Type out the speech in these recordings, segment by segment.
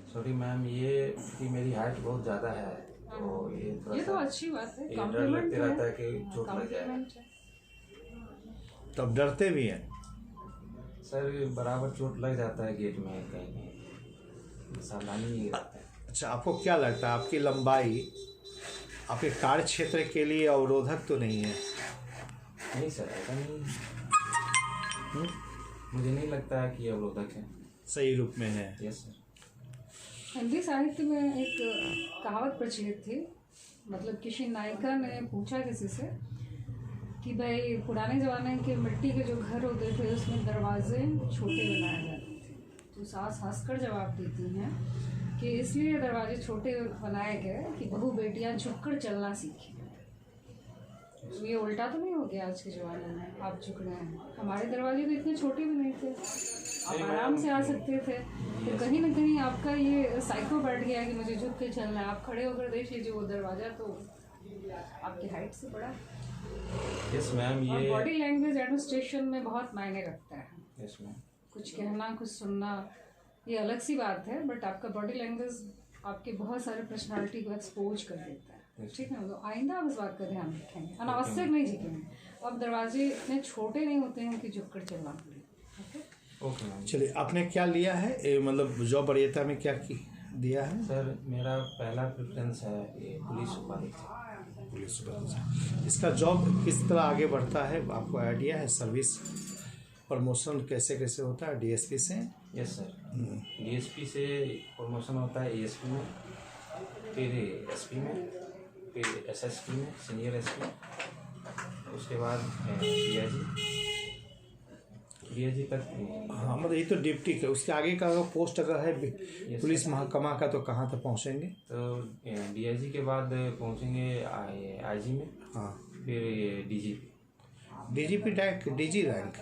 Sorry ma'am, ये कि मेरी हाइट बहुत ज़्यादा है तो ये तो अच्छी बात है, डर लगते रहता है कि चोट लग जाए। तो अब डरते भी हैं? सर बराबर चोट लग जाता है गेट में कहीं कहीं, सावधानी नहीं रहता है। अच्छा, आपको क्या लगता है आपकी लंबाई आपके कार्य क्षेत्र के लिए अवरोधक तो नहीं है? नहीं सर, ऐसा नहीं, मुझे नहीं लगता है कि अवरोधक है, सही रूप में है। Yes sir. हिंदी साहित्य में एक कहावत प्रचलित थी, मतलब किसी नायिका ने पूछा किसी से कि भाई पुराने ज़माने के मिट्टी के जो घर होते थे उसमें दरवाजे छोटे बनाए जाते थे, तो सास हंसकर जवाब देती हैं कि इसलिए दरवाजे छोटे बनाए गए कि बहू बेटियां झुककर चलना सीखें। तो ये उल्टा तो नहीं हो गया आज के ज़माने में? आप झुक रहे हैं, हमारे दरवाजे तो इतने छोटे भी नहीं थे, आप आराम से आ सकते थे। तो कहीं ना कहीं आपका ये साइको बैठ गया कि मुझे झुक के चलना है। आप खड़े होकर देख लीजिए, वो दरवाज़ा तो आपकी हाइट से बड़ा। यस मैम, और ये बॉडी लैंग्वेज एडमिनिस्ट्रेशन में बहुत मायने रखता है। यस मैम, कुछ कहना कुछ सुनना ये अलग सी बात है, बट आपका बॉडी लैंग्वेज आपके बहुत सारे पर्सनालिटी को एक्सपोज कर देता है। ठीक है, तो आइंदा आप इस बात का ध्यान रखेंगे, अनावश्यक नहीं झुकेंगे। अब दरवाजे इतने छोटे नहीं होते हैं कि झुक कर चलना पड़े। Okay ma'am. चलिए, आपने क्या लिया है मतलब जॉब वरीयता में क्या दिया है? सर मेरा पहला प्रेफरेंस है ये पुलिस उपाधि। पुलिस उपाधि। इसका जॉब किस तरह आगे बढ़ता है, आपको आइडिया है? सर्विस प्रमोशन कैसे कैसे होता है? डीएसपी से? यस सर, डीएसपी से प्रमोशन होता है एएसपी में, फिर एसपी में, फिर एसएसपी में, सीनियर एसपी, उसके बाद डीआईजी तक। हाँ, मतलब ये तो डिप्टी का, उसके आगे का पोस्ट अगर है पुलिस महकमा का तो कहाँ तक पहुँचेंगे? तो डीआईजी के बाद पहुँचेंगे आईजी में। हाँ, फिर ये DGP. DGP rank, DG rank,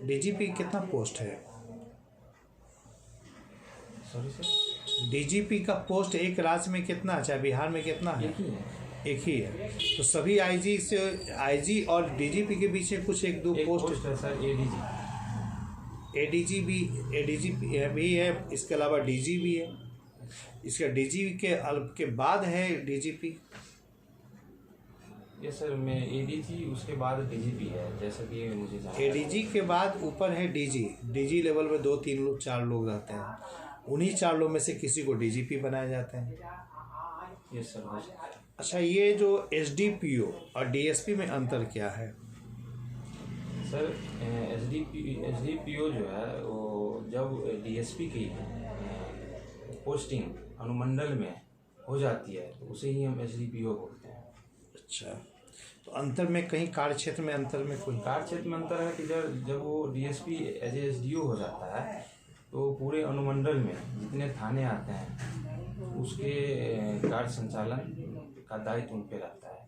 DGP कितना पोस्ट है? सॉरी सर, डीजीपी का पोस्ट एक राज्य में कितना है, चाहे बिहार में कितना है? एक ही है। एक ही है। तो सभी आईजी से, आईजी और डीजीपी के बीच में कुछ एक दो पोस्ट है सर, एडीजी भी है, इसके अलावा डीजी भी है। इसका डीजी के बाद है डीजीपी। ये सर मैं एडीजी, उसके बाद डीजीपी है, जैसा कि मुझे जानना है। एडीजी के बाद ऊपर है डीजी। डीजी लेवल में 2-3 लोग 4 लोग रहते हैं, उन्हीं 4 लोग में से किसी को डीजीपी बनाए जाते हैं। ये सर हो सकता है। अच्छा, ये जो एसडीपीओ और डीएसपी में अंतर क्या है? सर एसडीपीओ जो है वो जब डीएसपी की पोस्टिंग अनुमंडल में हो जाती है तो उसे ही हम एसडीपीओ बोलते हैं। अच्छा, तो अंतर में कहीं कार्य क्षेत्र में अंतर में कोई? कार्य क्षेत्र में अंतर है कि जब वो डीएसपी एज एसडीओ हो जाता है तो पूरे अनुमंडल में जितने थाने आते हैं उसके कार्य संचालन का दायित्व उन पे रहता है।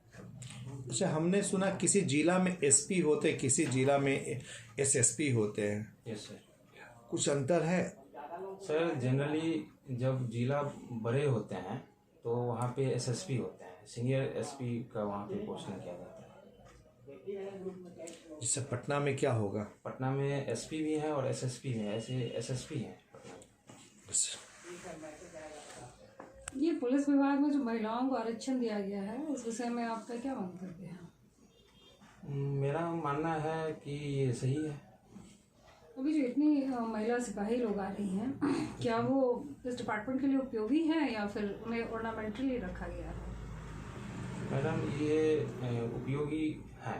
अच्छा, हमने सुना किसी जिला में एसपी होते, किसी जिला में एसएसपी होते हैं। Yes sir. कुछ अंतर है? सर जनरली जब जिला बड़े होते हैं तो वहाँ पे एसएसपी होते हैं, सीनियर एसपी का वहाँ पे पोस्टिंग किया जाता है। जैसे पटना में क्या होगा? पटना में एसपी भी हैं और एसएसपी हैं, ऐसे एसएसपी हैं पटना में। ये पुलिस विभाग में जो महिलाओं को आरक्षण दिया गया है, इस विषय में आपका क्या मंतव्य है? मेरा मानना है कि ये सही है। अभी जो इतनी महिला सिपाही लोग आ रही हैं, क्या वो इस डिपार्टमेंट के लिए उपयोगी हैं या फिर उन्हें ऑर्नामेंटली रखा गया है? मैडम ये उपयोगी है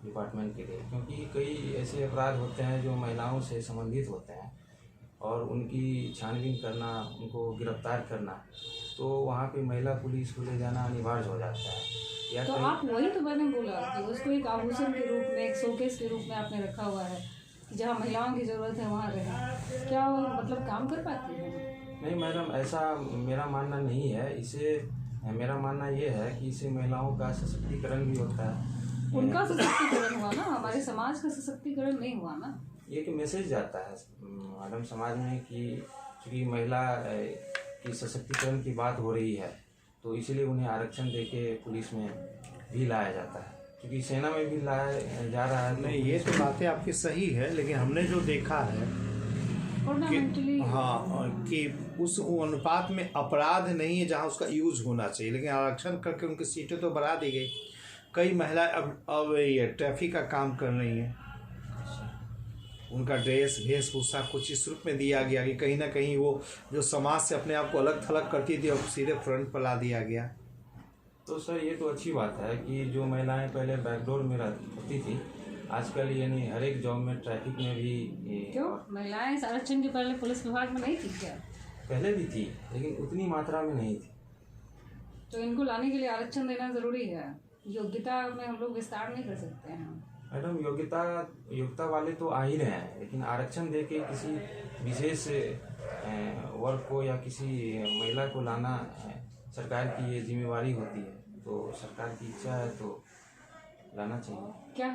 डिपार्टमेंट के लिए, क्योंकि कई ऐसे अपराध होते हैं जो महिलाओं से संबंधित होते हैं और उनकी छानबीन करना, उनको गिरफ्तार करना, तो वहाँ पे महिला पुलिस को ले जाना अनिवार्य हो जाता है। या तो आप वही तो मैंने बोला कि उसको एक आभूषण के रूप में, एक शोकेस के रूप में आपने रखा हुआ है कि जहाँ महिलाओं की ज़रूरत है वहाँ रहे। क्या वो मतलब काम कर पाती है? नहीं मैडम, ऐसा मेरा मानना नहीं है। इसे मेरा मानना ये है कि इससे महिलाओं का सशक्तिकरण भी होता है। उनका सशक्तिकरण हुआ ना, हमारे समाज का सशक्तिकरण नहीं हुआ ना। एक मैसेज जाता है मैडम समाज में कि चूँकि महिला की सशक्तिकरण की बात हो रही है तो इसलिए उन्हें आरक्षण देके पुलिस में भी लाया जाता है, क्योंकि सेना में भी लाया जा रहा है। नहीं, ये तो बातें आपकी सही है, लेकिन हमने जो देखा है और ऑर्नामेंटली हाँ, और कि उस अनुपात में अपराध नहीं है जहाँ उसका यूज होना चाहिए, लेकिन आरक्षण करके उनकी सीटें तो बढ़ा दी गई। कई महिलाएं अब ये ट्रैफिक का काम कर रही हैं, उनका ड्रेस वेशभूषा कुछ इस रूप में दिया गया कि कहीं ना कहीं वो जो समाज से अपने आप को अलग थलग करती थी, अब सीधे फ्रंट पर ला दिया गया। तो सर ये तो अच्छी बात है कि जो महिलाएं पहले बैकडोर में रहती थी, आजकल यानी हर एक जॉब में ट्रैफिक में भी क्यों महिलाएं आरक्षण के पहले पुलिस विभाग में नहीं थी क्या? पहले भी थी, लेकिन उतनी मात्रा में नहीं थी। तो इनको लाने के लिए आरक्षण देना जरूरी है। योग्यता में हम लोग विस्तार नहीं कर सकते हैं। मैडम योग्यता वाले तो आ ही रहे हैं, लेकिन आरक्षण दे के किसी विशेष वर्ग को या किसी महिला को लाना सरकार की ये जिम्मेवारी होती है। तो सरकार की इच्छा है तो लाना चाहिए। क्या है